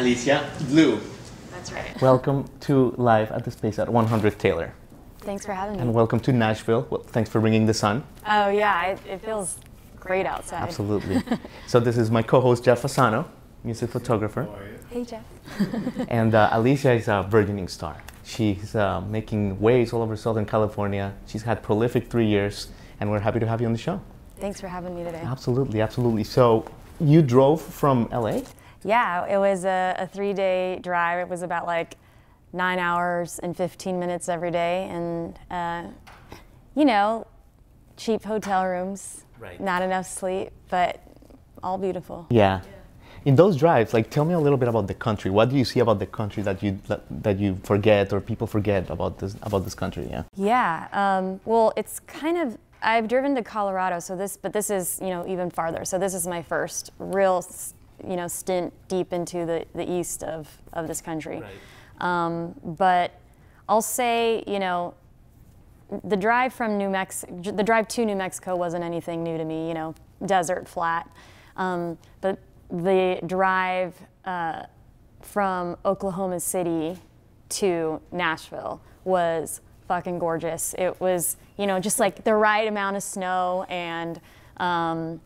Alicia Blue. That's right. Welcome to Live at the Space at 100 Taylor. Thanks for having me. And welcome to Nashville. Well, thanks for bringing the sun. Oh yeah, it feels great outside. Absolutely. So this is my co-host Jeff Fasano, music photographer. Hey Jeff. And Alicia is a burgeoning star. She's making waves all over Southern California. She's had prolific 3 years, and we're happy to have you on the show. Thanks for having me today. Absolutely, absolutely. So you drove from LA? Yeah, it was a 3-day drive. It was about like 9 hours and 15 minutes every day, and you know, cheap hotel rooms, right. Not enough sleep, but all beautiful. Yeah. In those drives, like, tell me a little bit about the country. What do you see about the country that you forget or people forget about this country? Yeah. Yeah. Well, it's kind of. I've driven to Colorado, but this is even farther. So this is my first real stint deep into the east of this country. Right. But I'll say the drive to New Mexico wasn't anything new to me. Desert, flat, but the drive from Oklahoma City to Nashville was fucking gorgeous. It was, just like the right amount of snow, and I'm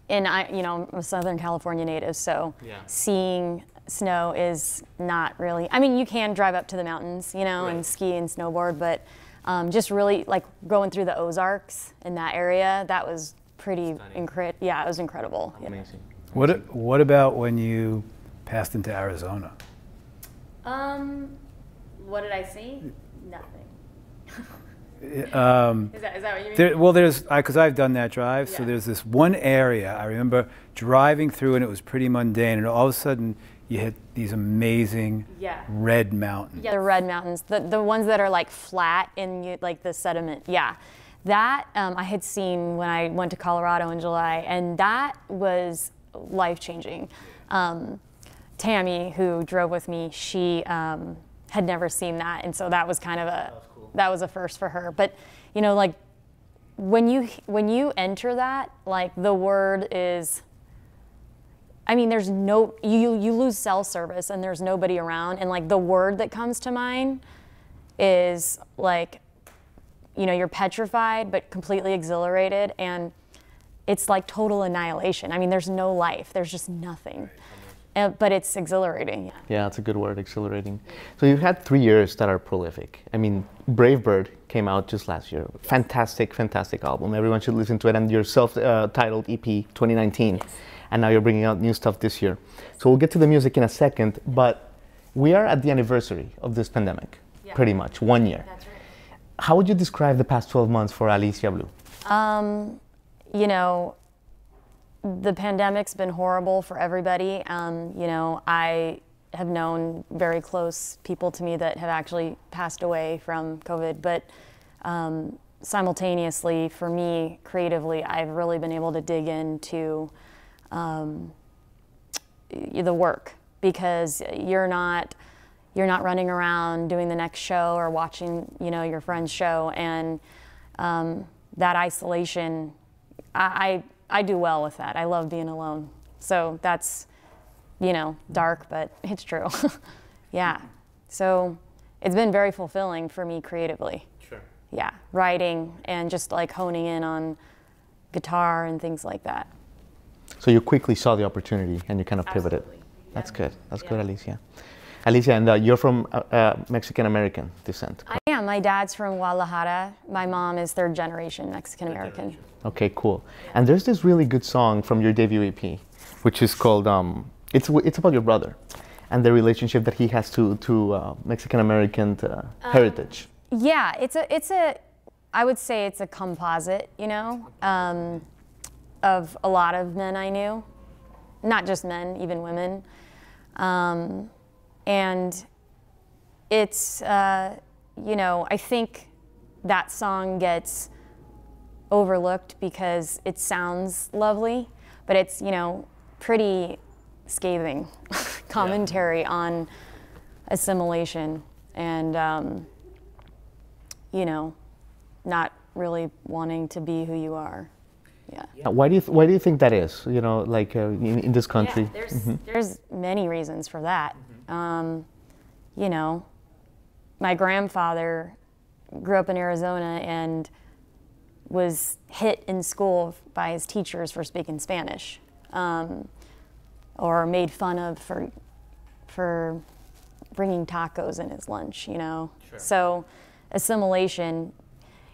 a Southern California native, so yeah. Seeing snow is not really. I mean, you can drive up to the mountains, right. And ski and snowboard, but just really like going through the Ozarks in that area, that was pretty incredible. Yeah, it was incredible. Amazing. Yeah. What about when you passed into Arizona? What did I see? Nothing. Is that what you mean? There's because I've done that drive, yeah. So there's this one area I remember driving through, and it was pretty mundane, and all of a sudden you hit these amazing red mountains. Yeah, the red mountains, the ones that are like flat in like the sediment. Yeah, that I had seen when I went to Colorado in July, and that was life-changing. Tammy, who drove with me, she had never seen that, and so that was kind of that was a first for her. But like when you enter that, like the word is, I mean, there's no, you lose cell service and there's nobody around, and like the word that comes to mind is like, you're petrified but completely exhilarated, and it's like total annihilation. I mean, there's no life, there's just nothing. But it's exhilarating. Yeah, it's a good word, exhilarating. So you've had 3 years that are prolific. I mean, Brave Bird came out just last year. Fantastic, fantastic album. Everyone should listen to it. And your self-titled EP, 2019. Yes. And now you're bringing out new stuff this year. So we'll get to the music in a second, but we are at the anniversary of this pandemic, pretty much, 1 year. That's right. How would you describe the past 12 months for Alicia Blue? The pandemic's been horrible for everybody. I have known very close people to me that have actually passed away from COVID, but simultaneously, for me, creatively, I've really been able to dig into the work, because you're not running around doing the next show or watching, your friend's show, and that isolation, I do well with that. I love being alone. So that's, dark, but it's true. Yeah. So it's been very fulfilling for me creatively. Sure. Yeah. Writing and just like honing in on guitar and things like that. So you quickly saw the opportunity and you kind of pivoted. Absolutely. Yeah. That's good. That's good, Alicia. Alicia, and you're from Mexican-American descent, correct? I am. My dad's from Guadalajara. My mom is third generation Mexican-American. Okay, cool. And there's this really good song from your debut EP, which is called, it's about your brother and the relationship that he has to Mexican-American heritage. Yeah, I would say it's a composite, of a lot of men I knew. Not just men, even women. And it's, I think that song gets overlooked because it sounds lovely, but it's, pretty scathing commentary on assimilation and, not really wanting to be who you are. Yeah. Why do you think that is? You know, like in this country. Yeah, there's many reasons for that. You know, my grandfather grew up in Arizona and was hit in school by his teachers for speaking Spanish, or made fun of for bringing tacos in his lunch. You know, sure. So assimilation.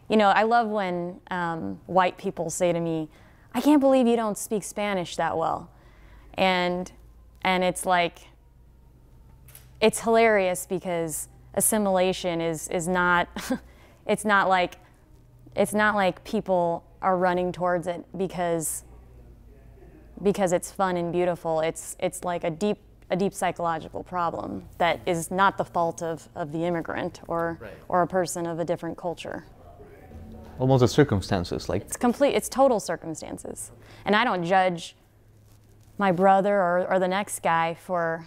You know, I love when white people say to me, "I can't believe you don't speak Spanish that well," and it's like, it's hilarious because assimilation is not, it's not like people are running towards it because it's fun and beautiful. It's like a deep psychological problem that is not the fault of the immigrant or a person of a different culture. Almost the circumstances, like it's total circumstances. And I don't judge my brother or the next guy for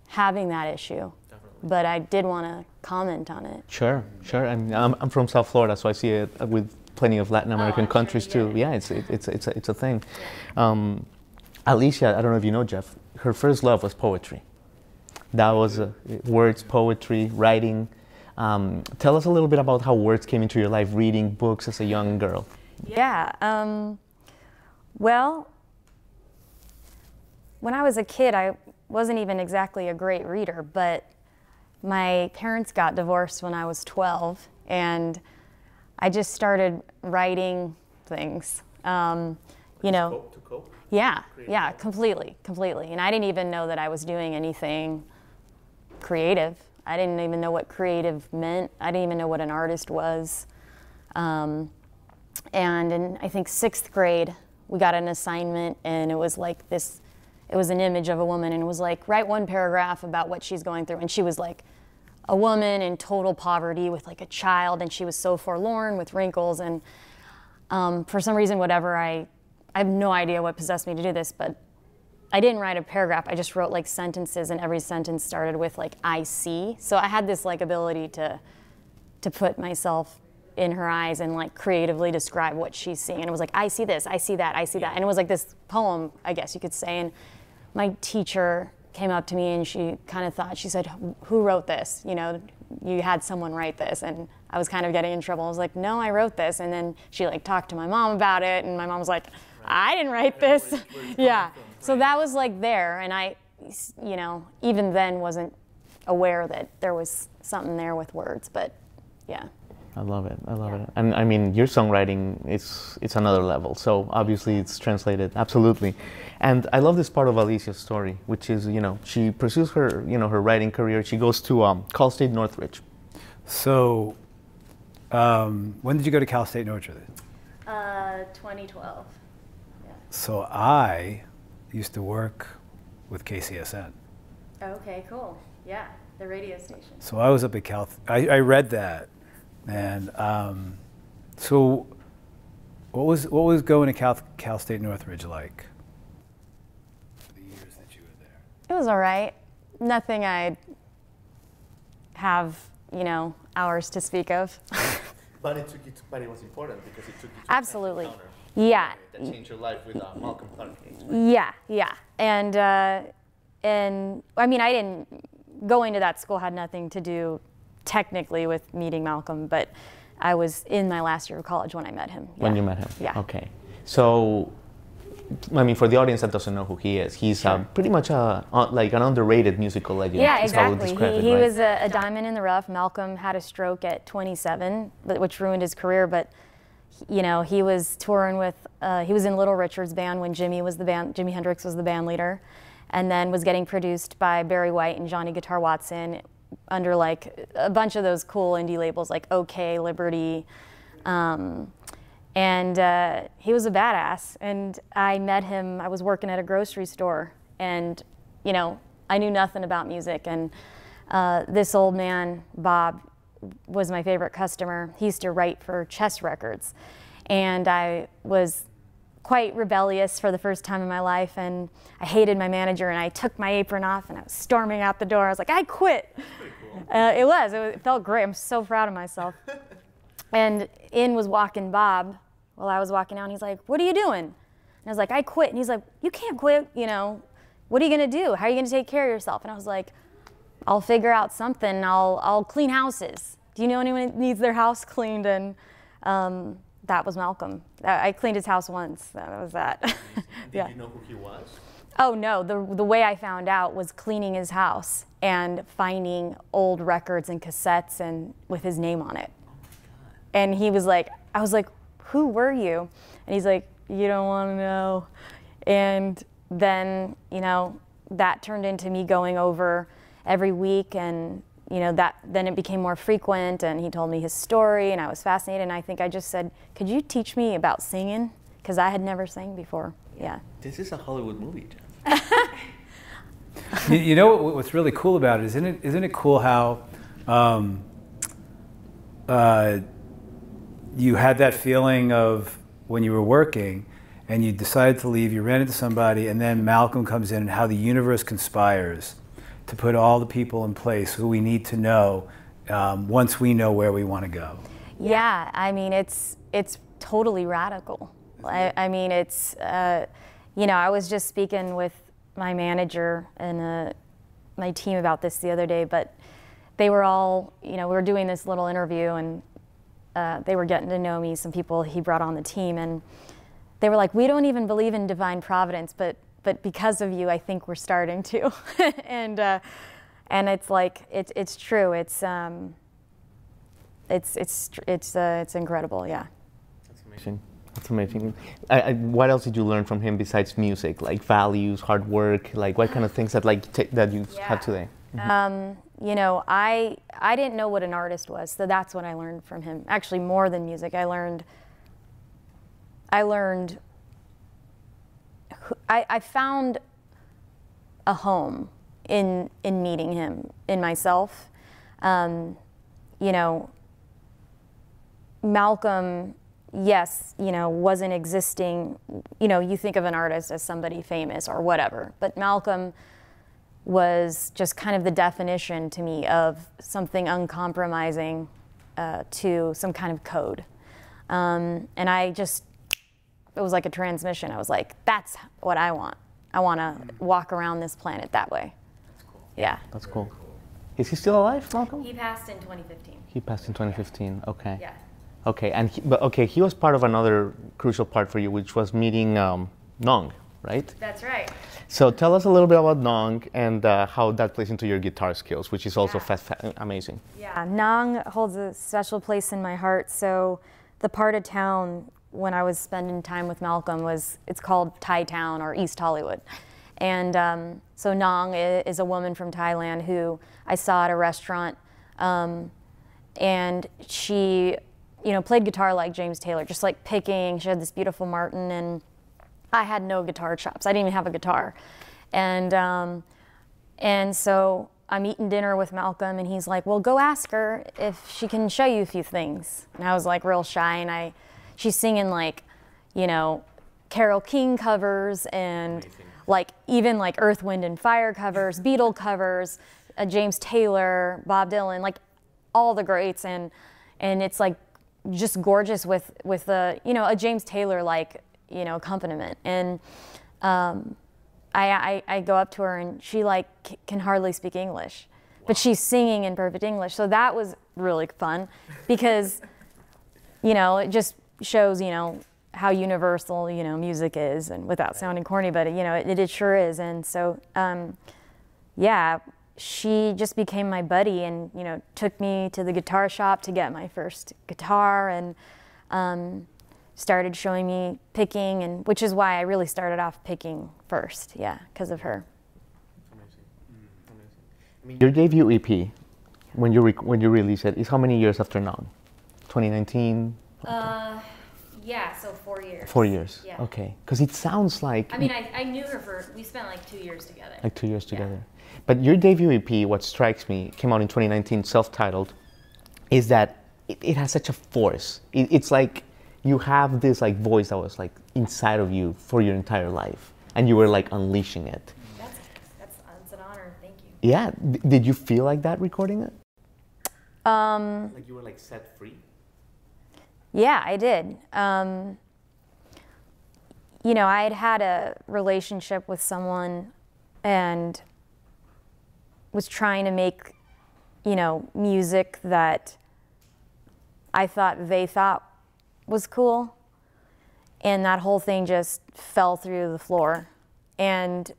having that issue. Definitely. But I did want to comment on it. Sure. And I'm from South Florida, so I see it with plenty of Latin American countries too. Yeah, it's a thing. Yeah. Alicia, I don't know if you know Jeff, her first love was poetry. That was words, poetry, writing. Tell us a little bit about how words came into your life, reading books as a young girl. Yeah, well, when I was a kid, I wasn't even exactly a great reader, but my parents got divorced when I was 12, and I just started writing things, you know. To cope? Yeah, completely. And I didn't even know that I was doing anything creative. I didn't even know what creative meant. I didn't even know what an artist was. And in, I think, 6th grade, we got an assignment, and it was like this, it was an image of a woman, and it was like, write one paragraph about what she's going through. And she was like a woman in total poverty with like a child, and she was so forlorn with wrinkles. And for some reason, whatever, I have no idea what possessed me to do this, but I didn't write a paragraph. I just wrote like sentences, and every sentence started with like "I see." So I had this like ability to put myself in her eyes and like creatively describe what she's seeing. And it was like, I see this, I see that, I see that. And it was like this poem, I guess you could say. And my teacher came up to me and she kind of thought, she said, "Who wrote this? You know, you had someone write this." And I was kind of getting in trouble. I was like, "No, I wrote this." And then she like talked to my mom about it, and my mom was like, "I didn't write this." Yeah. So that was like there, and I, you know, even then wasn't aware that there was something there with words, but yeah. I love it. And I mean, your songwriting, it's another level. So obviously it's translated, absolutely. And I love this part of Alicia's story, which is, you know, she pursues her, you know, her writing career. She goes to Cal State Northridge. So when did you go to Cal State Northridge? 2012. Yeah. So I used to work with KCSN. Okay, cool. Yeah, the radio station. So I was up at Cal. I read that, and so what was going to Cal State Northridge like for the years that you were there? It was all right. Nothing I'd have, you know, hours to speak of. But it was important because it took you to absolutely. Yeah. That changed your life with Malcolm Clark. Yeah. And I mean, I didn't, going to that school had nothing to do technically with meeting Malcolm, but I was in my last year of college when I met him. When you met him? Yeah. Okay. So, I mean, for the audience that doesn't know who he is, he's pretty much like an underrated musical legend. Yeah, exactly. He was a diamond in the rough. Malcolm had a stroke at 27, which ruined his career, but you know, he was touring with, he was in Little Richard's band when Jimi Hendrix was the band leader, and then was getting produced by Barry White and Johnny Guitar Watson under like a bunch of those cool indie labels like OK, Liberty, and he was a badass. And I met him, I was working at a grocery store, and you know, I knew nothing about music, and this old man, Bob, was my favorite customer. He used to write for Chess Records, and I was quite rebellious for the first time in my life, and I hated my manager, and I took my apron off and I was storming out the door. I was like, I quit. That's pretty cool. It felt great. I'm so proud of myself. And in was walking Bob, while I was walking out, and he's like, "What are you doing?" And I was like, "I quit." And he's like, "You can't quit, you know. What are you gonna do? How are you gonna take care of yourself?" And I was like, "I'll figure out something. I'll clean houses. Do you know anyone that needs their house cleaned?" And that was Malcolm. I cleaned his house once. That was that. Did you know who he was? Oh no, the way I found out was cleaning his house and finding old records and cassettes and with his name on it. Oh my God. And he was like, I was like, "Who were you?" And he's like, "You don't want to know." And then, you know, that turned into me going over every week, and you know, then it became more frequent, and he told me his story, and I was fascinated, and I think I just said, "Could you teach me about singing?" Because I had never sang before. Yeah. This is a Hollywood movie, Jeff. You know what's really cool about it? Isn't it cool how you had that feeling of when you were working and you decided to leave, you ran into somebody, and then Malcolm comes in, and how the universe conspires to put all the people in place who we need to know once we know where we want to go. Yeah, I mean, it's totally radical. I mean, it's, you know, I was just speaking with my manager and my team about this the other day, but they were all, you know, we were doing this little interview, and they were getting to know me, some people he brought on the team, and they were like, "We don't even believe in divine providence, but because of you, I think we're starting to." and it's like, it's true. It's incredible. Yeah. That's amazing. That's amazing. What else did you learn from him besides music? Like values, hard work, like what kind of things that that you have today? You know, I didn't know what an artist was, so that's what I learned from him. Actually, more than music, I found a home in meeting him, in myself. You know, Malcolm, yes, you know, wasn't existing. You know, you think of an artist as somebody famous or whatever, but Malcolm was just kind of the definition to me of something uncompromising to some kind of code. And it was like a transmission. I was like, that's what I want. I want to walk around this planet that way. That's cool. Yeah. That's cool. Is he still alive, Malcolm? He passed in 2015. He passed in 2015. Okay. Yeah. Okay, and he was part of another crucial part for you, which was meeting Nong, right? That's right. So tell us a little bit about Nong and how that plays into your guitar skills, which is also amazing. Yeah, Nong holds a special place in my heart. So the part of town when I was spending time with Malcolm it's called Thai Town or East Hollywood. And so Nong is a woman from Thailand who I saw at a restaurant, and she, you know, played guitar like James Taylor, just like picking. She had this beautiful Martin, and I had no guitar chops. I didn't even have a guitar. And so I'm eating dinner with Malcolm, and he's like, "Well, go ask her if she can show you a few things." And I was like real shy, and she's singing like, you know, Carole King covers and like even like Earth, Wind and Fire covers, Beatle covers, James Taylor, Bob Dylan, like all the greats, and it's like just gorgeous with a, you know, a James Taylor like, you know, accompaniment. And I go up to her, and she like can hardly speak English, but she's singing in perfect English. So that was really fun because, you know, it just shows, you know, how universal, you know, music is, and without sounding corny, but you know, it sure is. And so, yeah, she just became my buddy, and you know, took me to the guitar shop to get my first guitar, and started showing me picking, and which is why I really started off picking first. Yeah, because of her. Amazing. Amazing. I mean, your debut EP, when you release it, is how many years after Nong? 2019. Yeah, so 4 years. 4 years. Yeah. Okay, because it sounds like. I mean, I knew her we spent like 2 years together. Like 2 years together. Yeah. But your debut EP, what strikes me, came out in 2019, self-titled, is that it has such a force. It's like you have this like voice that was like inside of you for your entire life, and you were like unleashing it. That's an honor. Thank you. Yeah. Did you feel like that recording it? Like you were like set free? Yeah, I did. you know, I had had a relationship with someone and was trying to make, you know, music that I thought they thought was cool. And that whole thing just fell through the floor. And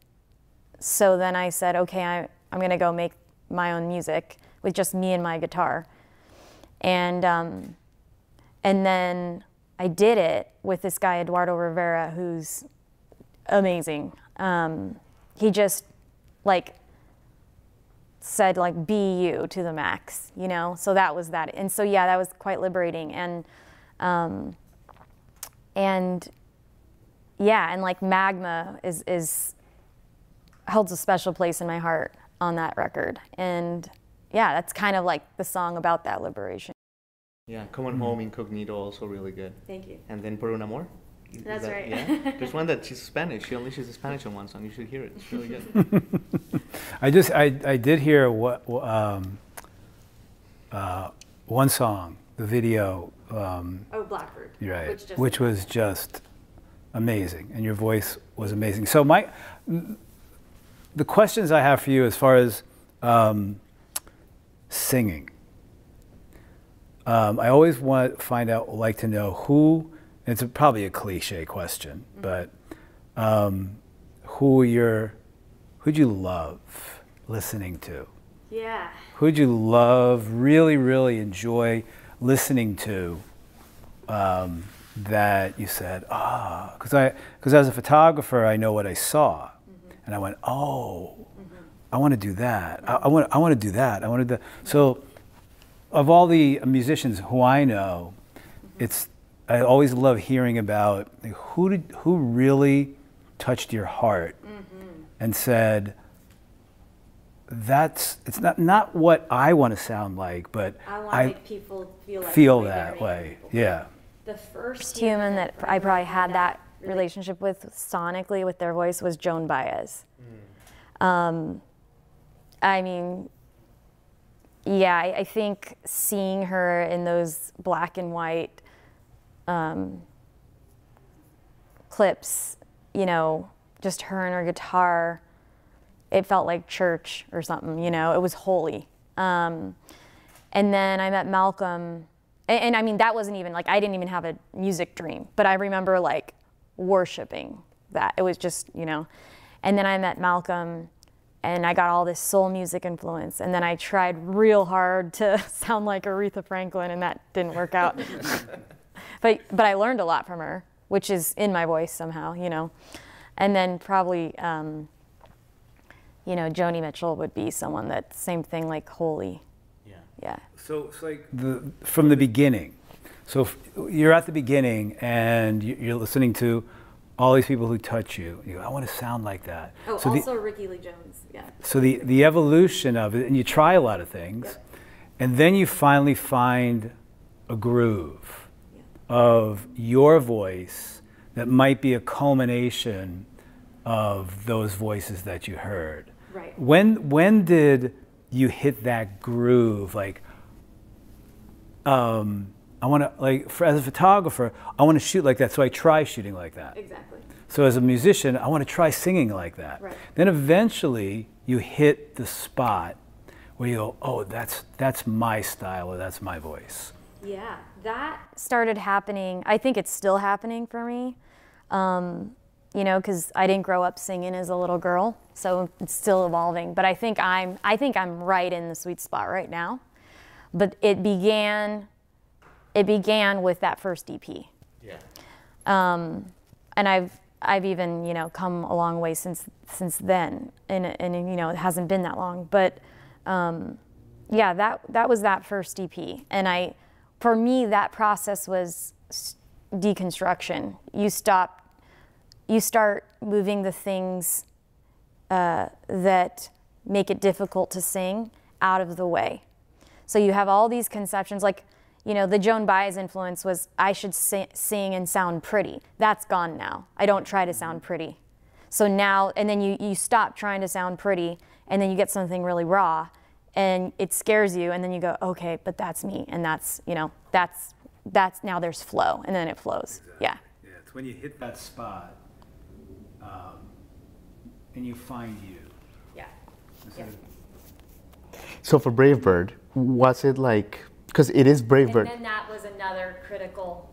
so then I said, okay, I'm gonna go make my own music with just me and my guitar. And then I did it with this guy, Eduardo Rivera, who's amazing. He just like said like, be you to the max, you know? So that was that. And so, yeah, that was quite liberating. And yeah, and like Magma holds a special place in my heart on that record. And yeah, that's kind of like the song about that liberation. Yeah, Coming Home Incognito also really good. Thank you. And then Por un Amor? That's right. Yeah? There's one that she's Spanish. She only she's Spanish on one song. You should hear it. It's really good. I did hear one song, the video. Oh, Blackbird. Right, which was just amazing, and your voice was amazing. So the questions I have for you as far as singing, I always like to know who. It's probably a cliche question, but who'd you love listening to? Yeah. Who'd you love, really, really enjoy listening to? That you said, because as a photographer, I know what I saw, and I went, I want to do that. I want to do that. I want to do. So, of all the musicians who I know, I always love hearing about who really touched your heart and said, it's not what I want to sound like, but I want to make people feel that way. Yeah. The first human that I probably had that relationship with sonically with their voice was Joan Baez. I mean, yeah, I think seeing her in those black and white clips, you know, just her and her guitar, it felt like church or something, you know, it was holy. And then I met Malcolm, and I mean, that wasn't even, like, I didn't even have a music dream, but I remember, like, worshiping that. It was just, you know. And then I met Malcolm, and I got all this soul music influence, and then I tried real hard to sound like Aretha Franklin, and that didn't work out. But I learned a lot from her, which is in my voice somehow, you know. And then probably, you know, Joni Mitchell would be someone that, same thing, like holy. Yeah. So it's like from the beginning. So you're at the beginning and you're listening to all these people who touch you. You go, I want to sound like that. Oh, so also Ricky Lee Jones. Yeah. So the evolution of it, and you try a lot of things, and then you finally find a groove of your voice that might be a culmination of those voices that you heard. Right. When did you hit that groove? Like, I want to, like, as a photographer, I want to shoot like that, so I try shooting like that. Exactly. So as a musician, I want to try singing like that. Right. Then eventually you hit the spot where you go, oh, that's my style, or that's my voice. Yeah, that started happening. I think it's still happening for me. You know, because I didn't grow up singing as a little girl, so it's still evolving. But I think I'm right in the sweet spot right now. But it began with that first EP. Yeah. And I've even, you know, come a long way since then, and you know, it hasn't been that long. But yeah, that was that first EP, and for me that process was deconstruction. You start moving the things that make it difficult to sing out of the way. So you have all these conceptions, like, you know, the Joan Baez influence was I should sing and sound pretty. That's gone now. I don't try to sound pretty. So now, and then you stop trying to sound pretty, and then you get something really raw, and it scares you, and then you go, okay, but that's me, and that's, you know, that's now there's flow, and then it flows. Exactly. Yeah. Yeah, it's when you hit that spot and you find you. Yeah. Instead of- So for Brave Bird, was it like, because it is Brave Bird. And then that was another critical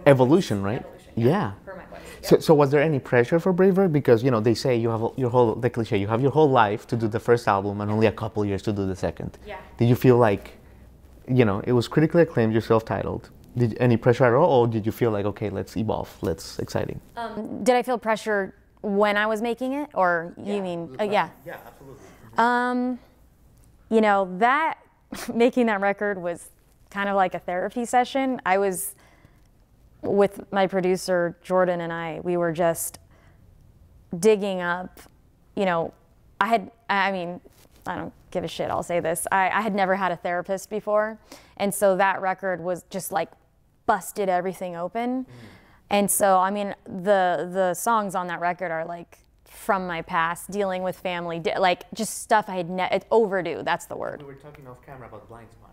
Evolution, right? Evolution, Yeah. For my voice. So was there any pressure for Brave Bird? Because, you know, they say you have your whole, the cliche, you have your whole life to do the first album and only a couple years to do the second. Yeah. Did you feel like, you know, it was critically acclaimed, you're self-titled. Did any pressure at all, or did you feel like, okay, let's evolve, let's exciting? Did I feel pressure when I was making it, or you mean? Yeah. Yeah, absolutely. You know, that making that record was kind of like a therapy session. I was with my producer Jordan and we were just digging up, you know, I don't give a shit, I'll say this. I had never had a therapist before, and so that record was just like busted everything open. And so, I mean, the songs on that record are like from my past, dealing with family, like just stuff I had it's overdue, that's the word. We were talking off camera about Blind Spot.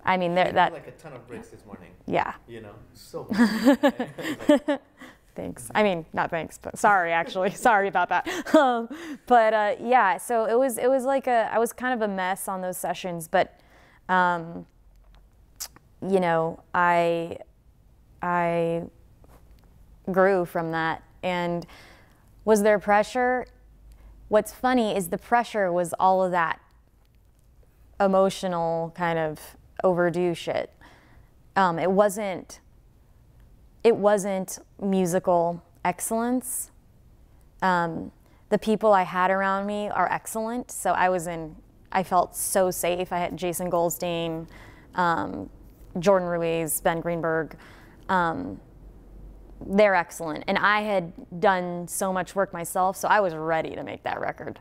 I mean, Like a ton of bricks this morning. yeah. You know, so. Thanks. I mean, not thanks, but sorry, actually. Sorry about that. Yeah, so it was like I was kind of a mess on those sessions, but, you know, I grew from that. And was there pressure? What's funny is the pressure was all of that emotional kind of overdue shit. It wasn't musical excellence. The people I had around me are excellent, so I felt so safe. I had Jason Goldstein, Jordan Ruiz, Ben Greenberg. They're excellent, and I had done so much work myself, so I was ready to make that record.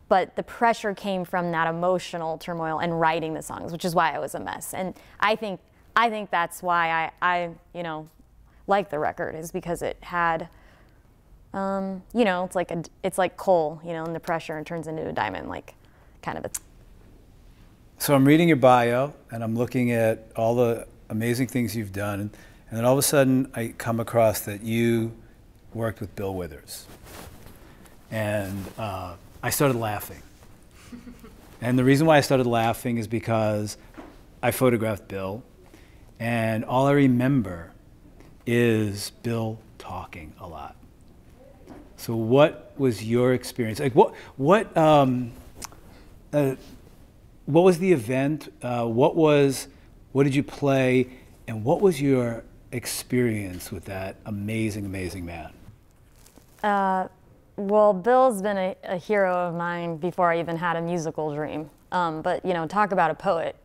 But the pressure came from that emotional turmoil and writing the songs, which is why I was a mess. And I think that's why I you know, like the record, is because it had, you know, it's like coal, you know, and the pressure and turns into a diamond, like kind of a. So I'm reading your bio, and I'm looking at all the amazing things you've done, and then all of a sudden I come across that you worked with Bill Withers. And I started laughing. And the reason why I started laughing is because I photographed Bill, and all I remember is Bill talking a lot. So what was your experience? Like what was the event? What did you play? And what was your experience with that amazing, amazing man? Well, Bill's been a hero of mine before I even had a musical dream. But, you know, talk about a poet.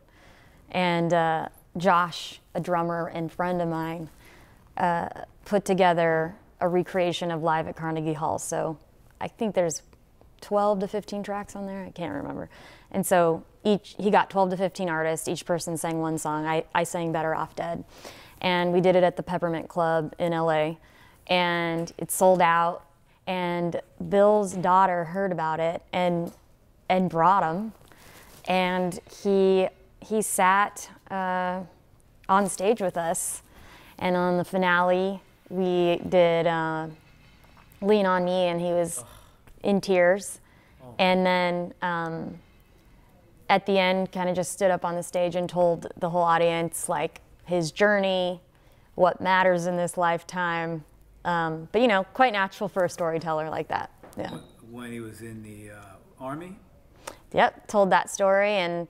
And Josh, a drummer and friend of mine, put together a recreation of Live at Carnegie Hall. So I think there's 12 to 15 tracks on there. I can't remember. And so he got 12 to 15 artists. Each person sang one song. I sang Better Off Dead. And we did it at the Peppermint Club in LA. And it sold out. And Bill's daughter heard about it and brought him. And he sat on stage with us. And on the finale, we did Lean on Me, and he was in tears. And then at the end, kind of just stood up on the stage and told the whole audience, like, his journey, what matters in this lifetime. But, you know, quite natural for a storyteller like that. Yeah. When he was in the Army? Yep, told that story, and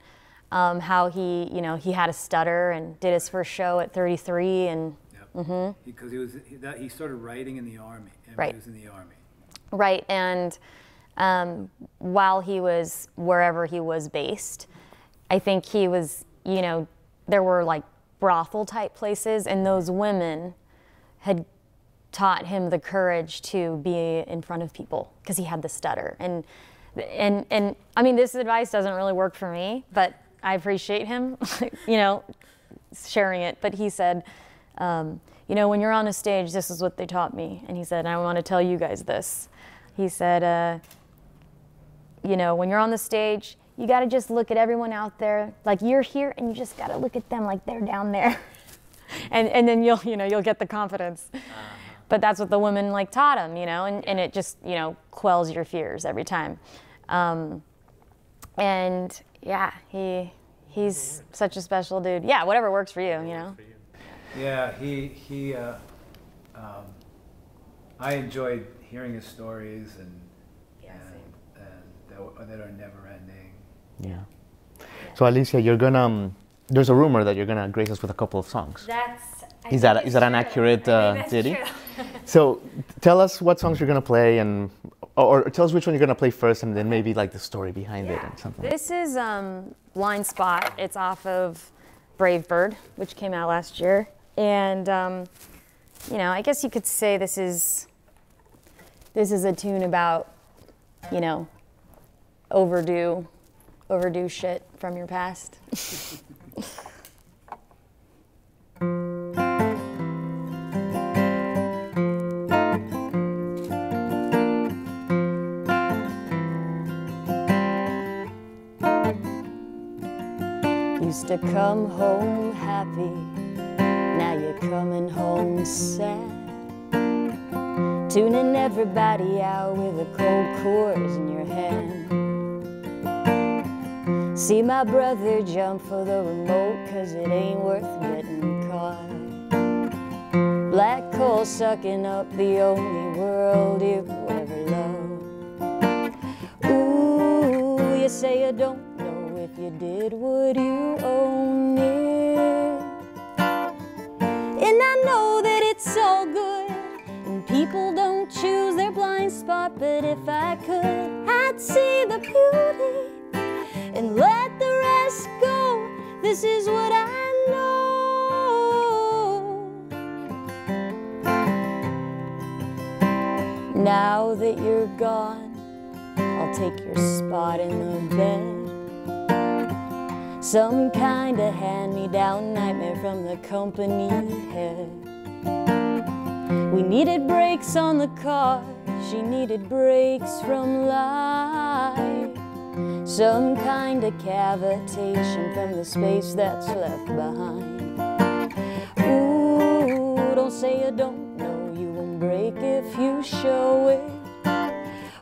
how he, you know, he had a stutter and did his first show at 33, and yep. Because he started writing in the Army. And right. He was in the Army. Right, and while he was wherever he was based, I think he was, you know, there were like brothel type places, and those women had taught him the courage to be in front of people because he had the stutter. And I mean, this advice doesn't really work for me, but I appreciate him, you know, sharing it. But he said, you know, when you're on a stage, this is what they taught me. And he said, I want to tell you guys this. He said, you know, when you're on the stage, you got to just look at everyone out there like you're here, and you just got to look at them like they're down there. and then you'll get the confidence. but that's what the woman like taught him, you know, and it just, you know, quells your fears every time. And yeah, he's such a special dude. Yeah, whatever works for you, you know. Yeah, I enjoyed hearing his stories and that are never ending. Yeah. So Alicia, you're gonna. There's a rumor that you're gonna grace us with a couple of songs. Is that an accurate theory? So tell us what songs you're gonna play, or tell us which one you're gonna play first, and then maybe like the story behind it and something. This is Blind Spot. It's off of Brave Bird, which came out last year, and you know, I guess you could say this is a tune about, you know, overdue shit from your past. Used to come home happy, now you're coming home sad. Tuning everybody out with a cold Coors in your hand. See my brother jump for the remote, 'cause it ain't worth getting caught. Black coal sucking up the only world you ever loved. Ooh, you say you don't know, if you did, would you own it? And I know that it's all good, and people don't choose their blind spot, but if I could, I'd see the beauty and let the rest go. This is what I know. Now that you're gone, I'll take your spot in the bed. Some kind of hand-me-down nightmare from the company head. We needed brakes on the car, she needed brakes from life. Some kind of cavitation from the space that's left behind. Ooh, don't say you don't know, you won't break if you show it.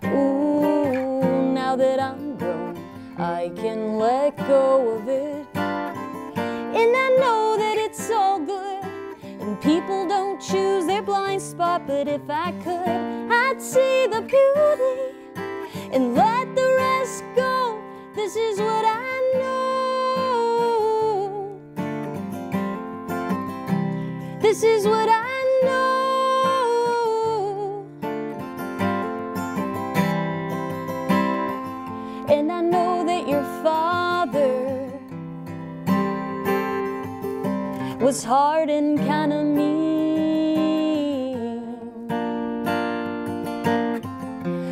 Ooh, now that I'm grown, I can let go of it. And I know that it's all good, and people don't choose their blind spot, but if I could, I'd see the beauty and let the rest go. This is what I know. This is what I know. And I know that your father was hard and kind of mean,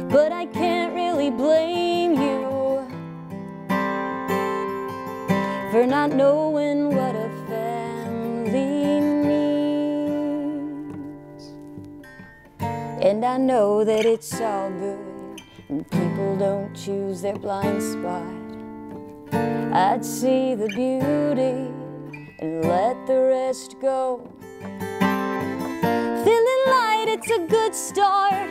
but I can't really blame you for not knowing what a family means. And I know that it's all good, and people don't choose their blind spot. I'd see the beauty and let the rest go. Feeling light, it's a good start.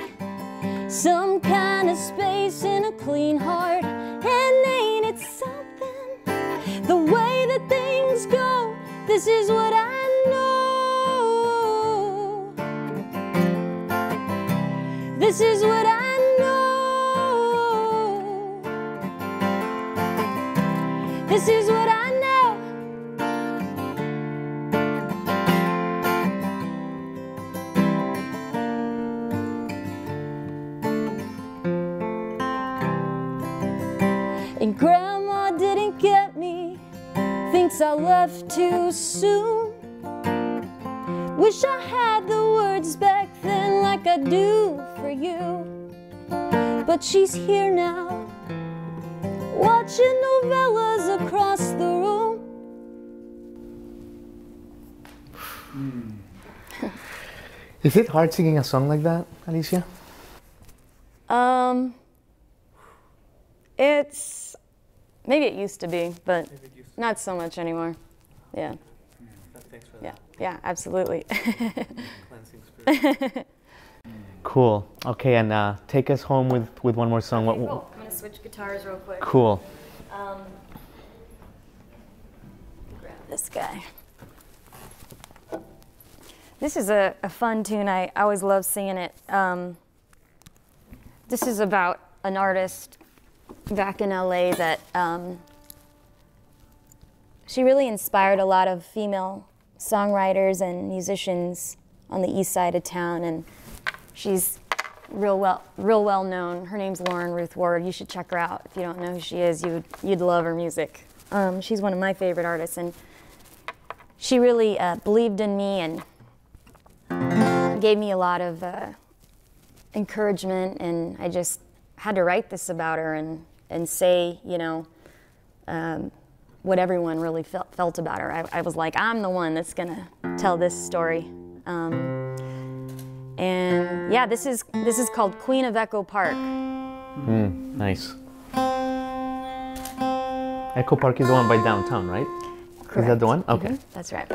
Some kind of space in a clean heart. And ain't it something, the way that things go? This is what I know. This is what I know. This is what I know. And Grandma didn't get me, thinks I left too soon. Wish I had the words back then like I do for you. But she's here now, watching novellas across the room. Is it hard singing a song like that, Alicia? It's, maybe it used to be, but not so much anymore. Yeah. Thanks for Yeah, yeah, absolutely. Cleansing spirit. Cool. Okay, and take us home with one more song. Okay, cool. I'm gonna switch guitars real quick. Cool. Grab this guy. This is a fun tune. I always love singing it. This is about an artist back in LA that she really inspired a lot of female songwriters and musicians on the east side of town, and she's real well known. Her name's Lauren Ruth Ward. You should check her out. If you don't know who she is, you'd love her music. She's one of my favorite artists, and she really believed in me and gave me a lot of encouragement, and I just had to write this about her and say, you know, what everyone really felt about her. I was like, I'm the one that's gonna tell this story. And yeah, this is called Queen of Echo Park. Nice. Echo Park is the one by downtown, right? Correct. Is that the one? Okay. That's right.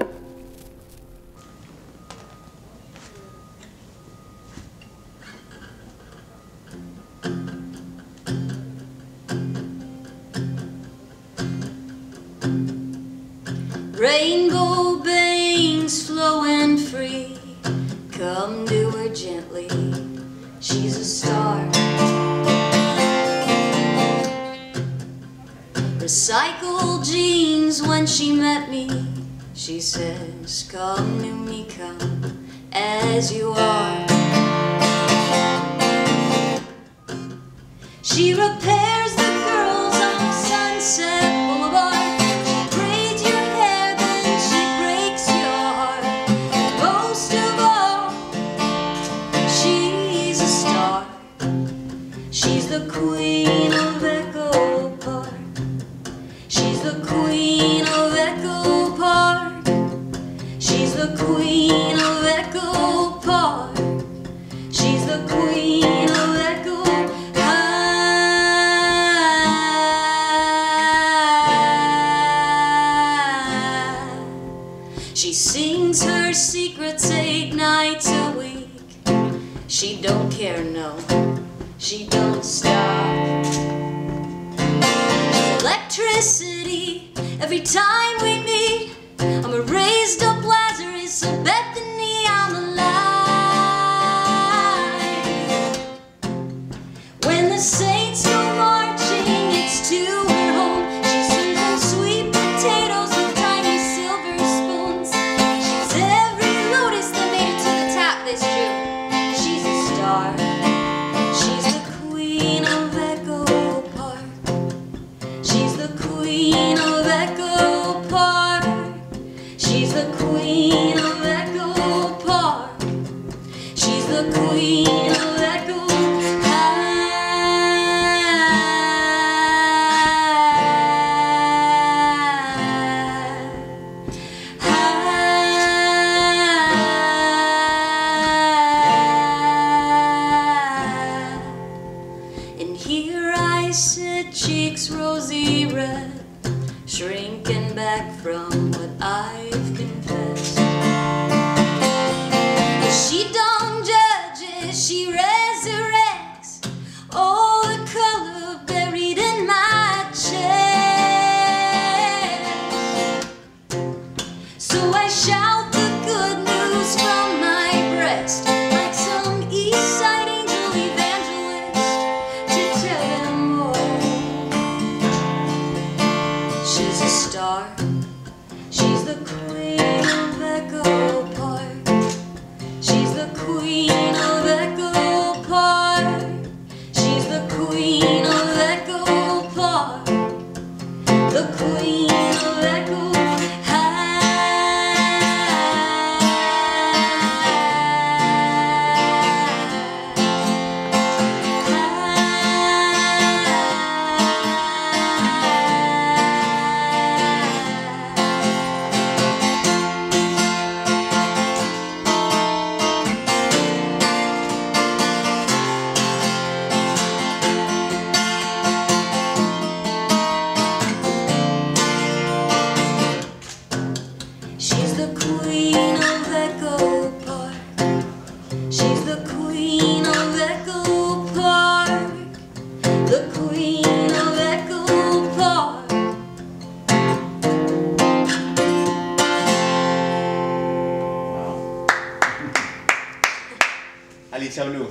Rainbow bangs flowing free, come to her gently, she's a star. Recycled jeans when she met me, she says, come to me, come as you are. She repairs the curls on Sunset Boulevard. She's the queen of Echo Park. She's the queen of Echo Park. She's the queen of Echo Park. She's the queen of Echo Park. She sings her secrets 8 nights a week. She don't care, no. She don't stop. Electricity every time we meet. I'm a raised up Lazarus, a Bethany, I'm alive. When the saints go marching, it's to her home. She serves them sweet potatoes with tiny silver spoons. She's every lotus that made it to the top this June. She's a star. She's the queen of Echo Park. She's the queen of Echo Park. She's the queen of Echo Park. She's the queen of Echo And here I sit, cheeks rosy red, shrinking back from what I've confessed. But she don't judge as she resurrects all the color buried in my chest. So I shout the good news from my breast, like some east side angel evangelist, to tell them more. She's a star. She's the queen of Echo Park. She's the queen of Echo Park. She's the queen of Echo Park. The queen of Echo She's the queen of Echo Park. She's the queen Xiaolu,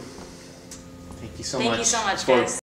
thank you so much. Thank you so much, for guys.